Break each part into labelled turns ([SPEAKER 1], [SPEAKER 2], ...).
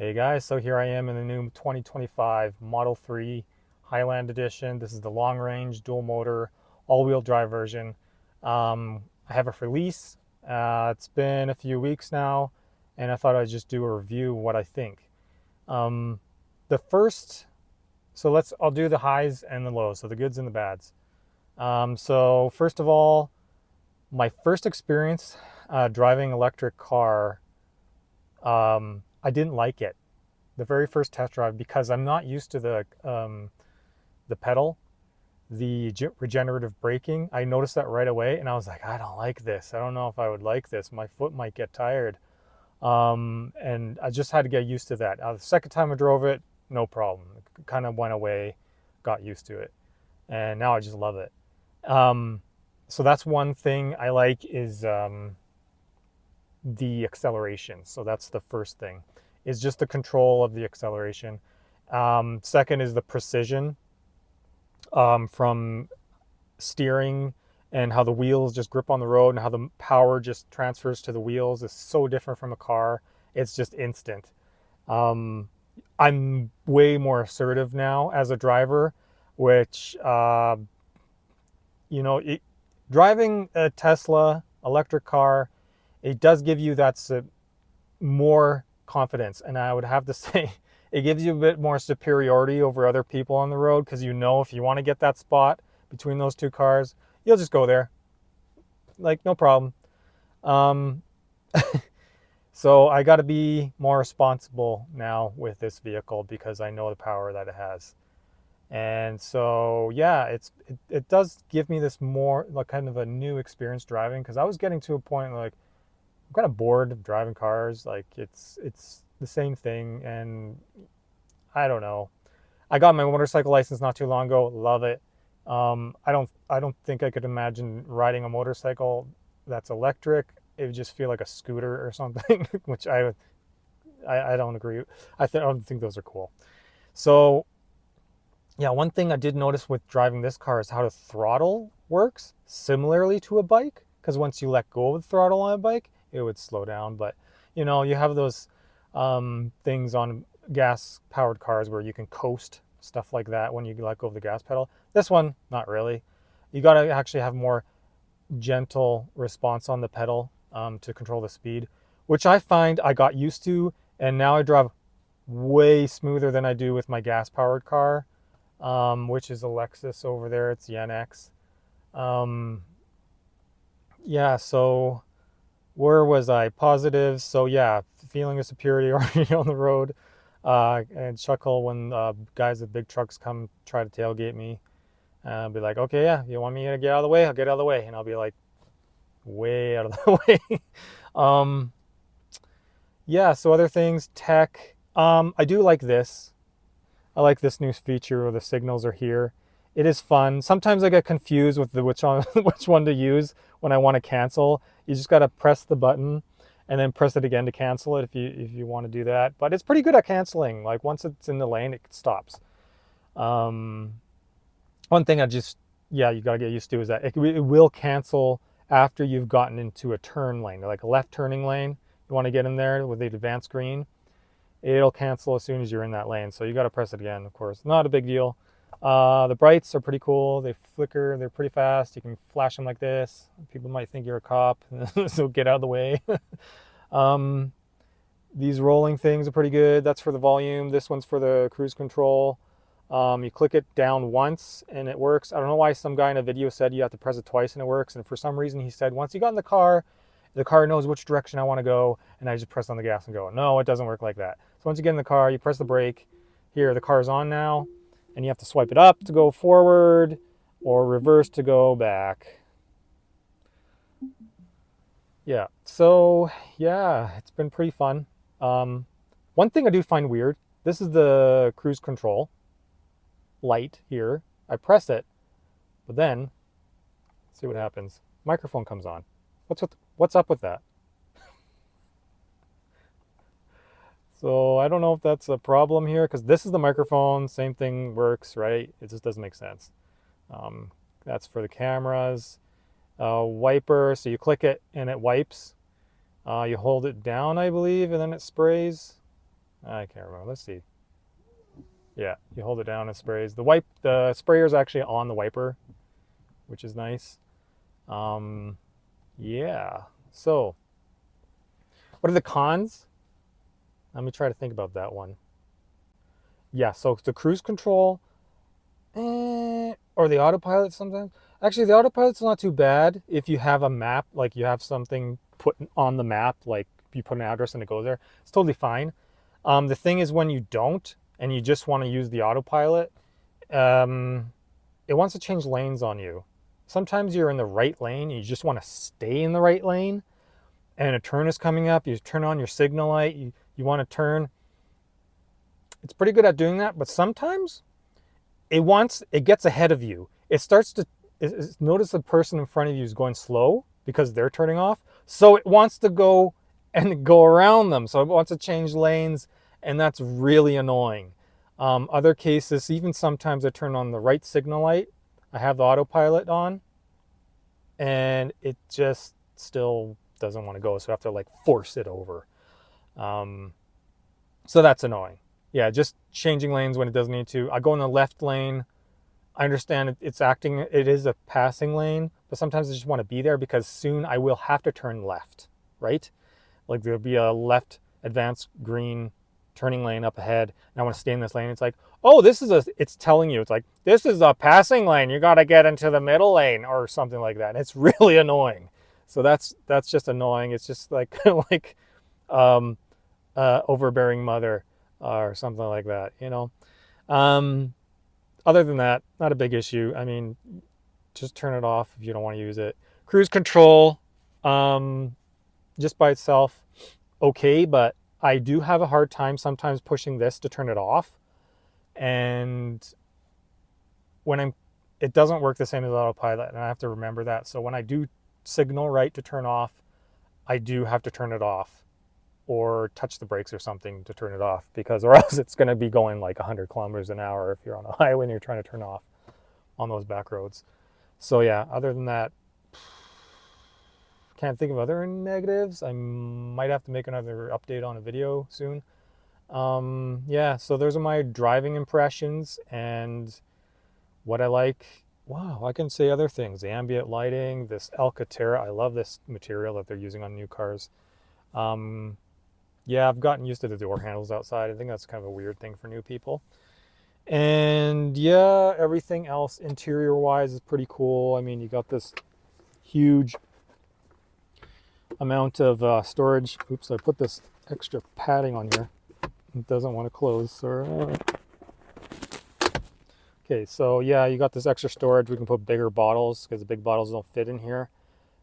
[SPEAKER 1] Hey guys, so here I am in the new 2025 Model 3 Highland Edition. This is the long range, dual motor, all wheel drive version. I have it for lease. It's been a few weeks now, and I thought I'd just do a review of what I think. Um, the first, I'll do the highs and the lows, so the goods and the bads. So, first of all, my first experience driving electric car, I didn't like it the very first test drive because I'm not used to the pedal, the regenerative braking. I noticed that right away, and I was like, I don't like this. I don't know if I would like this. My foot might get tired, and I just had to get used to that. The second time I drove it, no problem. It kind of went away, got used to it, and now I just love it. Um, so that's one thing I like is the acceleration. So that's the first thing, is just the control of the acceleration. Second is the precision from steering and how the wheels just grip on the road and how the power just transfers to the wheels is so different from a car. It's just instant. Um, I'm way more assertive now as a driver, which, you know, it, driving a Tesla electric car, it does give you that more confidence. And I would have to say it gives you a bit more superiority over other people on the road because you know if you want to get that spot between those two cars, you'll just go there. Like, no problem. Um, so I got to be more responsible now with this vehicle because I know the power that it has. And so, yeah, it does give me this more like kind of a new experience driving because I was getting to a point like I'm kind of bored of driving cars. Like it's the same thing, and I don't know. I got my motorcycle license not too long ago. Love it. I don't think I could imagine riding a motorcycle that's electric. It would just feel like a scooter or something, which I don't agree. I don't think those are cool. So yeah, one thing I did notice with driving this car is how the throttle works similarly to a bike. Because once you let go of the throttle on a bike, it would slow down. But you have those things on gas powered cars where you can coast, stuff like that when you let go of the gas pedal. This one, not really. You got to actually have more gentle response on the pedal to control the speed, which I find I got used to. And now I drive way smoother than I do with my gas powered car, which is a Lexus over there. It's the NX. Um, yeah, so where was I? Positive. So yeah, feeling of superiority on the road, and chuckle when guys with big trucks come try to tailgate me. I'll be like, okay, yeah, you want me to get out of the way? I'll get out of the way, and I'll be like, way out of the way. um, yeah. So other things, tech. I do like this. I like this new feature where the signals are here. It is fun. Sometimes I get confused with which one which one to use when I want to cancel. You just got to press the button and then press it again to cancel it if you want to do that. But it's pretty good at canceling. Like once it's in the lane, it stops. Um, one thing you got to get used to is that it will cancel after you've gotten into a turn lane, like a left turning lane. You want to get in there with the advanced green, it'll cancel as soon as you're in that lane. So you got to press it again, of course. Not a big deal. The brights are pretty cool. They flicker. They're pretty fast. You can flash them like this. People might think you're a cop, so get out of the way. um, these rolling things are pretty good. That's for the volume. This one's for the cruise control. You click it down once and it works. I don't know why some guy in a video said you have to press it twice and it works. And for some reason he said once you got in the car knows which direction I want to go, and I just press on the gas and go. No, it doesn't work like that. So once you get in the car, you press the brake. Here, the car's on now, and you have to swipe it up to go forward or reverse to go back. Yeah, so yeah, it's been pretty fun. Um, one thing I do find weird, this is the cruise control light here. I press it, but then, let's see what happens. Microphone comes on. What's up with that? So I don't know if that's a problem here because this is the microphone. Same thing works, right? It just doesn't make sense. Um, that's for the cameras. Wiper, so you click it and it wipes. You hold it down, I believe, and then it sprays. I can't remember. Let's see. Yeah, you hold it down and sprays. The sprayer is actually on the wiper, which is nice. Um, yeah. So, what are the cons? Let me try to think about that one. Yeah, so the cruise control, or the autopilot sometimes. Actually, the autopilot's not too bad if you have a map, like you have something put on the map, like you put an address and it goes there. It's totally fine. The thing is when you don't and you just want to use the autopilot, um, it wants to change lanes on you. Sometimes you're in the right lane, and you just want to stay in the right lane, and a turn is coming up. You turn on your signal light. You want to turn. It's pretty good at doing that, but sometimes it gets ahead of you. It starts to notice the person in front of you is going slow because they're turning off. So it wants to go and go around them. So it wants to change lanes, and that's really annoying. Other cases, even sometimes I turn on the right signal light. I have the autopilot on, and it just still doesn't want to go. So I have to like force it over. Um, so that's annoying. Yeah, just changing lanes when it doesn't need to. I go in the left lane. I understand it's acting, it is a passing lane, but sometimes I just want to be there because soon I will have to turn left, right? Like there'll be a left advanced green turning lane up ahead, and I want to stay in this lane. It's like, oh, it's telling you, it's like, this is a passing lane. You got to get into the middle lane or something like that. And it's really annoying. So that's just annoying. It's just like, like, um, overbearing mother or something like that, you know? Um, Other than that, not a big issue. I mean, just turn it off if you don't want to use it. Cruise control, um, just by itself, okay, but I do have a hard time sometimes pushing this to turn it off. And when it doesn't work the same as autopilot, and I have to remember that. So when I do signal right to turn off, I do have to turn it off or touch the brakes or something to turn it off, because or else it's going to be going like 100 kilometers an hour if you're on a highway and you're trying to turn off on those back roads. So yeah, other than that, can't think of other negatives. I might have to make another update on a video soon. Yeah, so those are my driving impressions and what I like. Wow, I can say other things. The ambient lighting, this Alcantara. I love this material that they're using on new cars. Um, yeah, I've gotten used to the door handles outside. I think that's kind of a weird thing for new people. And yeah, everything else interior wise is pretty cool. I mean, you got this huge amount of storage. Oops, I put this extra padding on here. It doesn't want to close. So, okay, so yeah, you got this extra storage. We can put bigger bottles because the big bottles don't fit in here.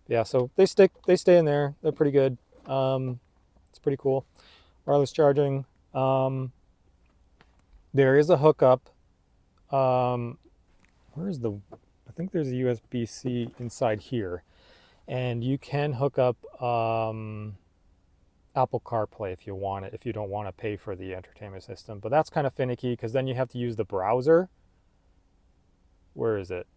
[SPEAKER 1] Yeah, so they stay in there. They're pretty good. It's pretty cool. Wireless charging. There is a hookup. Where's the? I think there's a USB-C inside here, and you can hook up Apple CarPlay if you want it. If you don't want to pay for the entertainment system, but that's kind of finicky because then you have to use the browser. Where is it?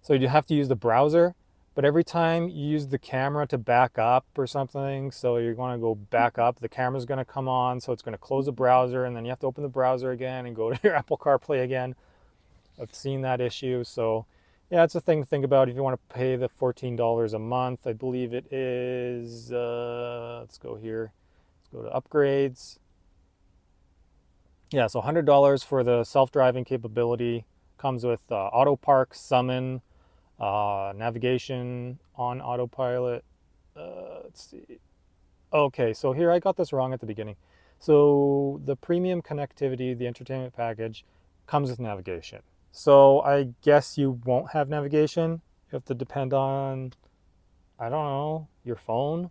[SPEAKER 1] So you have to use the browser, but every time you use the camera to back up or something, so you're going to go back up, the camera's going to come on, so it's going to close the browser, and then you have to open the browser again and go to your Apple CarPlay again. I've seen that issue, so yeah, it's a thing to think about if you want to pay the $14 a month. I believe it is, let's go here, let's go to upgrades. Yeah, so $100 for the self-driving capability. Comes with auto park, summon, navigation on autopilot. Let's see. Okay, so here I got this wrong at the beginning. So the premium connectivity, the entertainment package, comes with navigation. So I guess you won't have navigation. You have to depend on, I don't know, your phone.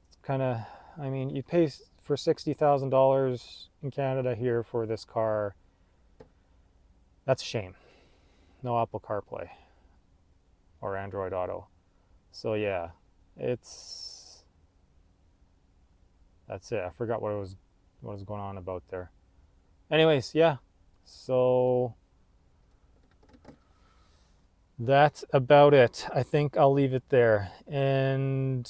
[SPEAKER 1] It's kind of, I mean, you pay for $60,000 in Canada here for this car. That's a shame. No Apple CarPlay or Android Auto. So yeah, that's it. I forgot what was going on about there. Anyways, yeah. So that's about it. I think I'll leave it there. And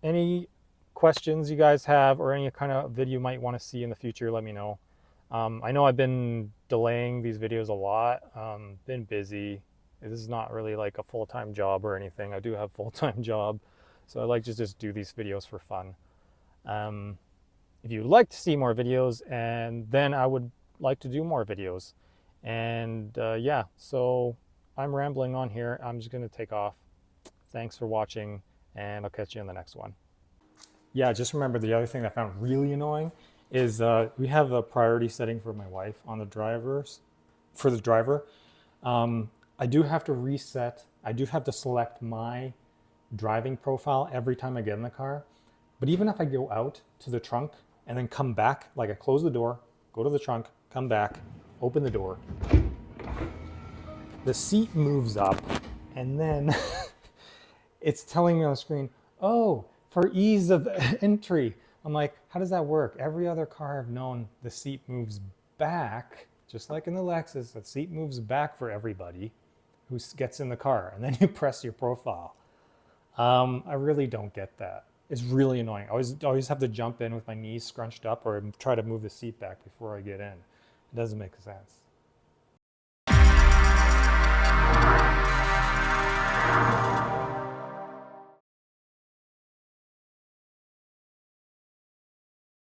[SPEAKER 1] any questions you guys have or any kind of video you might want to see in the future, let me know. I know I've been delaying these videos a lot, been busy. This is not really like a full-time job or anything. I do have a full-time job, so I like to just do these videos for fun. If you'd like to see more videos, and then I would like to do more videos. And yeah, so I'm rambling on here. I'm just going to take off. Thanks for watching, and I'll catch you in the next one. Yeah, just remember the other thing that I found really annoying is we have a priority setting for my wife on the driver. I do have to reset. I do have to select my driving profile every time I get in the car. But even if I go out to the trunk and then come back, like I close the door, go to the trunk, come back, open the door, the seat moves up, and then it's telling me on the screen, oh, for ease of entry. I'm like, how does that work? Every other car I've known, the seat moves back, just like in the Lexus, the seat moves back for everybody who gets in the car, and then you press your profile. I really don't get that. It's really annoying. I always have to jump in with my knees scrunched up or try to move the seat back before I get in. It doesn't make sense.